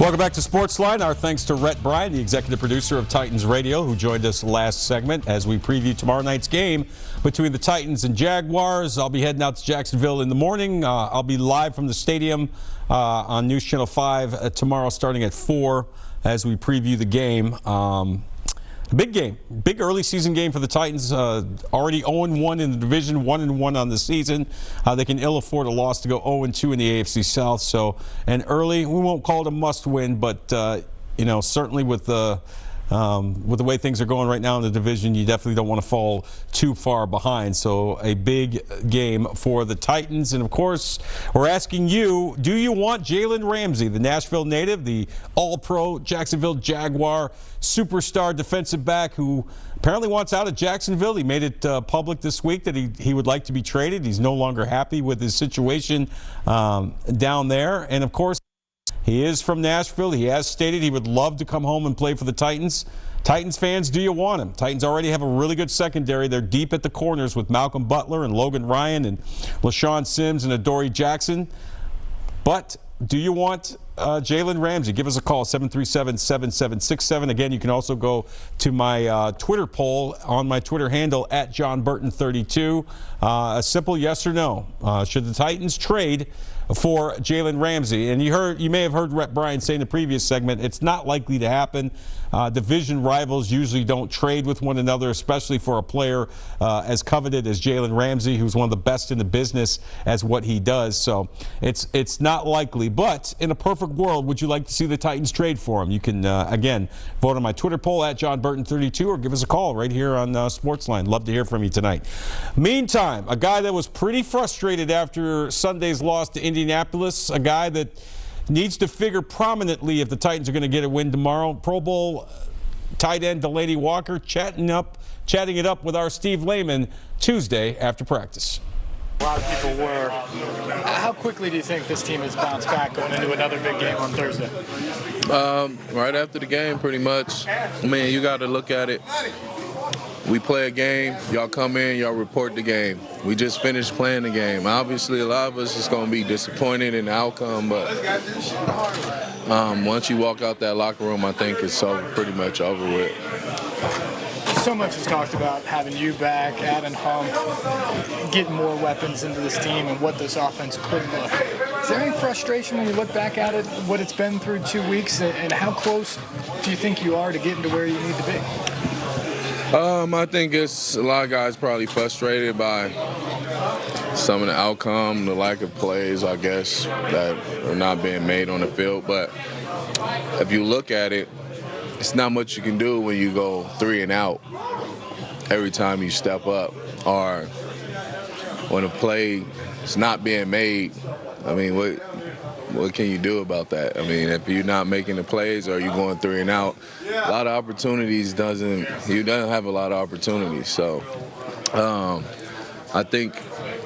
Welcome back to Sportsline. Our thanks to Rhett Bryan, the executive producer of Titans Radio, who joined us last segment as we preview tomorrow night's game between the Titans and Jaguars. I'll be heading out to Jacksonville in the morning. I'll be live from the stadium on News Channel 5 tomorrow starting at 4 as we preview the game. Big game, big early season game for the Titans. Already 0-1 in the division, 1-1 on the season. They can ill afford a loss to go 0-2 in the AFC South. So, and early, we won't call it a must-win, but certainly with the way things are going right now in the division, you definitely don't want to fall too far behind. So a big game for the Titans. And, of course, we're asking you, do you want Jalen Ramsay, the Nashville native, the all-pro Jacksonville Jaguar superstar defensive back who apparently wants out of Jacksonville? He made it public this week that he would like to be traded. He's no longer happy with his situation down there. And, of course, he is from Nashville. He has stated he would love to come home and play for the Titans. Titans fans, do you want him? Titans already have a really good secondary. They're deep at the corners with Malcolm Butler and Logan Ryan and LaShawn Sims and Adoree Jackson. But do you want Jalen Ramsay? Give us a call, 737-7767. Again, you can also go to my Twitter poll on my Twitter handle, @JonBurton32. A simple yes or no. Should the Titans trade for Jalen Ramsay? And you may have heard Rhett Bryan say in the previous segment, it's not likely to happen. Division rivals usually don't trade with one another, especially for a player as coveted as Jalen Ramsay, who's one of the best in the business as what he does. So it's not likely. But in a perfect world, would you like to see the Titans trade for him? You can, again, vote on my Twitter poll, @JonBurton32, or give us a call right here on Sportsline. Love to hear from you tonight. Meantime, a guy that was pretty frustrated after Sunday's loss to Indianapolis, a guy that needs to figure prominently if the Titans are going to get a win tomorrow. Pro Bowl tight end Delaney Walker chatting it up with our Steve Lehman Tuesday after practice. A lot of people were. How quickly do you think this team has bounced back going into another big game on Thursday? Right after the game, pretty much. I mean, you got to look at it. We play a game, y'all come in, y'all report the game. We just finished playing the game. Obviously, a lot of us is going to be disappointed in the outcome, but once you walk out that locker room, I think it's pretty much over with. So much is talked about having you back, adding Hump, getting more weapons into this team and what this offense could look. Is there any frustration when you look back at it, what it's been through 2 weeks, and how close do you think you are to getting to where you need to be? I think it's a lot of guys probably frustrated by some of the outcome, the lack of plays, I guess, that are not being made on the field. But if you look at it, it's not much you can do when you go 3 and out every time you step up, or when a play is not being made. I mean, what can you do about that? I mean, if you're not making the plays or you're going 3 and out, a lot of opportunities you don't have a lot of opportunities. So I think,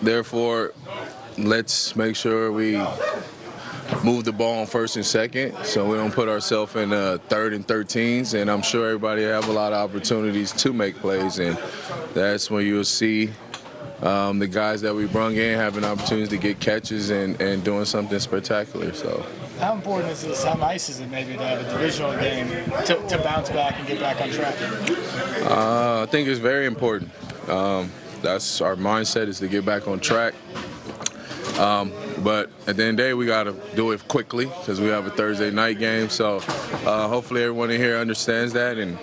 therefore, let's make sure we move the ball on 1st and 2nd so we don't put ourselves in 3rd and 13s. And I'm sure everybody have a lot of opportunities to make plays, and that's when you'll see the guys that we brung in having opportunities to get catches and doing something spectacular. So, how important is this? How nice is it maybe to have a divisional game to bounce back and get back on track? I think it's very important. That's our mindset, is to get back on track. But at the end of the day, we got to do it quickly because we have a Thursday night game. So hopefully everyone in here understands that and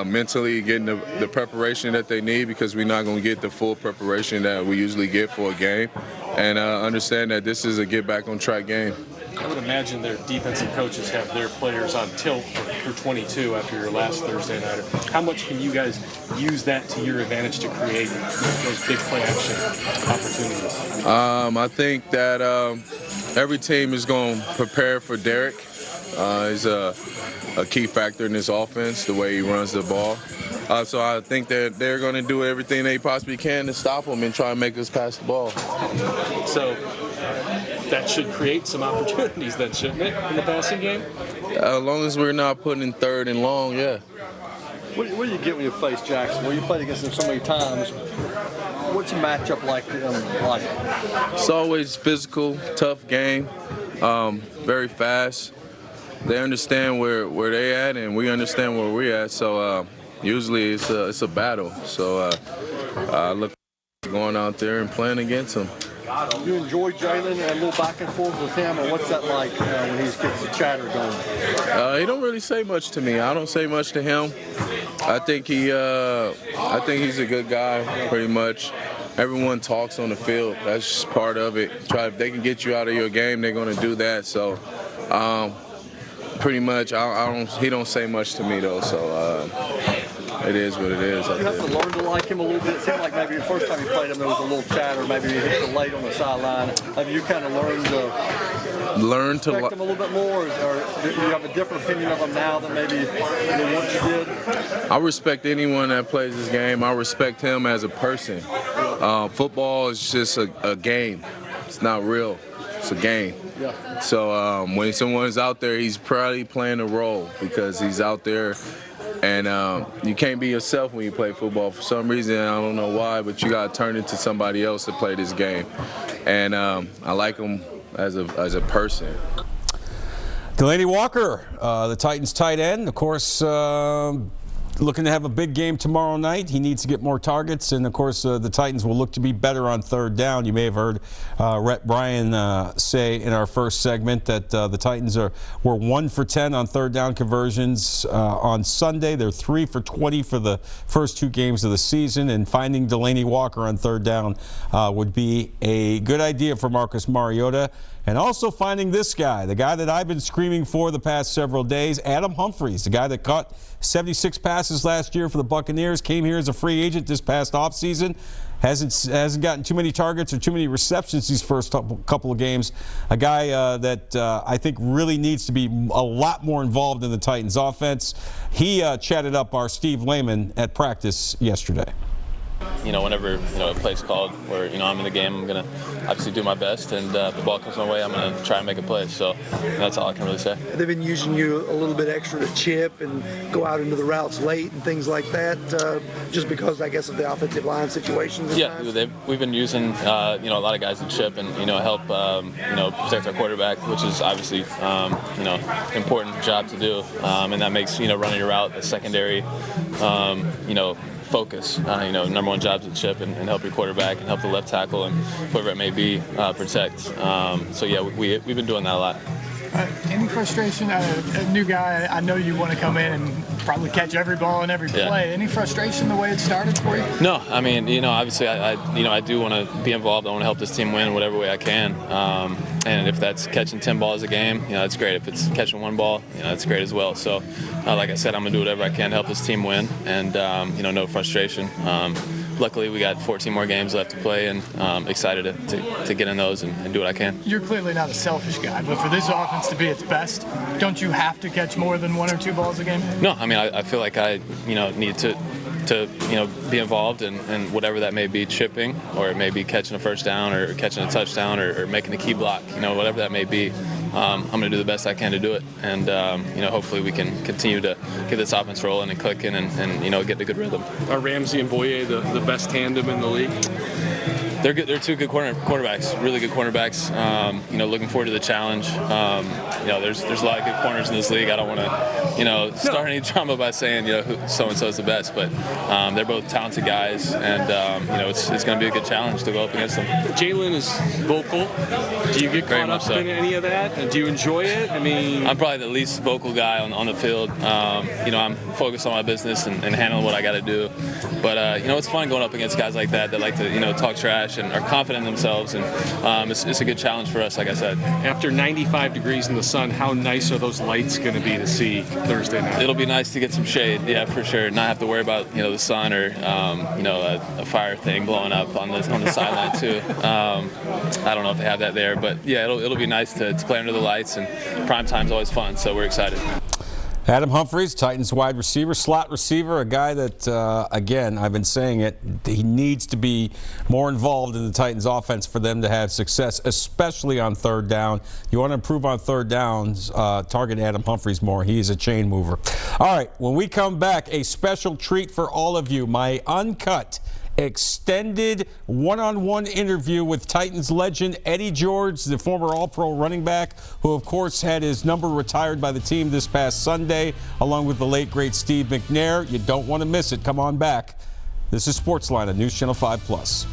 mentally getting the preparation that they need, because we're not going to get the full preparation that we usually get for a game, and understand that this is a get back on track game. I would imagine their defensive coaches have their players on tilt for 22 after your last Thursday nighter. How much can you guys use that to your advantage to create those big play action opportunities? I think that every team is going to prepare for Derek. He's a key factor in this offense, the way he runs the ball. So I think that they're going to do everything they possibly can to stop him and try and make us pass the ball. So that should create some opportunities, then, shouldn't it, in the passing game? As long as we're not putting in 3rd and long, yeah. What do you get when you face Jackson? Well, you played against them so many times. What's a matchup like? It's always physical, tough game, very fast. they understand where they at, and we understand where we're at. So usually it's a battle. So I look going out there and playing against them. You enjoy Jalen and a little back and forth with him, or what's that like when he gets the chatter going? He don't really say much to me. I don't say much to him. I think he's a good guy, pretty much. Everyone talks on the field. That's just part of it. If they can get you out of your game, they're going to do that. So, pretty much, he don't say much to me though. So. It is what it is. You have to learn to like him a little bit. It seemed like maybe the first time you played him, there was a little chatter. Maybe he hit the late on the sideline. Have you kind of learned to respect him a little bit more, or do you have a different opinion of him now than maybe once you did? I respect anyone that plays this game. I respect him as a person. Football is just a game. It's not real. It's a game. Yeah. So when someone's out there, he's probably playing a role because he's out there. And you can't be yourself when you play football. For some reason, I don't know why, but you got to turn into somebody else to play this game. And I like him as a person. Delanie Walker, the Titans tight end, of course, looking to have a big game tomorrow night. He needs to get more targets, and of course the Titans will look to be better on third down. You may have heard Rhett Bryan say in our first segment that the Titans were 1 for 10 on third down conversions on Sunday. They're 3 for 20 for the first 2 games of the season, and finding Delanie Walker on third down would be a good idea for Marcus Mariota. And also finding this guy, the guy that I've been screaming for the past several days, Adam Humphries, the guy that caught 76 passes last year for the Buccaneers, came here as a free agent this past offseason, hasn't gotten too many targets or too many receptions these first couple of games. A guy that I think really needs to be a lot more involved in the Titans offense. He chatted up our Steve Lehman at practice yesterday. Whenever a play's called where I'm in the game, I'm gonna obviously do my best, and if the ball comes my way, I'm gonna try and make a play. So that's all I can really say. They've been using you a little bit extra to chip and go out into the routes late and things like that, just because I guess of the offensive line situations. Yeah, we've been using a lot of guys to chip and help protect our quarterback, which is obviously important job to do, and that makes running your route a secondary focus. Number one job to chip and help your quarterback and help the left tackle and whoever it may be protect. So yeah, we've been doing that a lot. Any frustration? A new guy, I know you want to come in and probably catch every ball and every play. Yeah. Any frustration the way it started for you? No, I mean, obviously I do want to be involved. I want to help this team win in whatever way I can. And if that's catching 10 balls a game, that's great. If it's catching 1 ball, that's great as well. So, like I said, I'm going to do whatever I can to help this team win, and, no frustration. Luckily, we got 14 more games left to play, and excited to get in those and do what I can. You're clearly not a selfish guy, but for this offense to be its best, don't you have to catch more than 1 or 2 balls a game? No, I mean, I feel like I, need to be involved in whatever that may be, chipping, or it may be catching a first down or catching a touchdown or making a key block, whatever that may be. I'm going to do the best I can to do it, and hopefully we can continue to get this offense rolling and clicking and get a good rhythm. Are Ramsay and Boye the best tandem in the league? They're good. They're 2 good quarterbacks, really good quarterbacks. Looking forward to the challenge. There's a lot of good corners in this league. I don't want to, start any drama by saying who so and so is the best, but they're both talented guys, and it's going to be a good challenge to go up against them. Jalen is vocal. Do you get caught up in any of that? And do you enjoy it? I mean, I'm probably the least vocal guy on the field. I'm focused on my business and handling what I got to do. But it's fun going up against guys like that like to talk trash and are confident in themselves, and it's a good challenge for us, like I said. After 95 degrees in the sun, how nice are those lights going to be to see Thursday night? It'll be nice to get some shade, yeah, for sure. Not have to worry about the sun or a fire thing blowing up on the sideline too. I don't know if they have that there, but yeah, it'll be nice to play under the lights, and prime time's always fun, so we're excited. Adam Humphries, Titans wide receiver, slot receiver, a guy that, again, I've been saying it, he needs to be more involved in the Titans offense for them to have success, especially on third down. You want to improve on third downs, target Adam Humphries more. He is a chain mover. All right, when we come back, a special treat for all of you, my uncut extended one-on-one interview with Titans legend Eddie George, the former All-Pro running back, who of course had his number retired by the team this past Sunday, along with the late great Steve McNair. You don't want to miss it. Come on back. This is Sportsline on News Channel 5 Plus.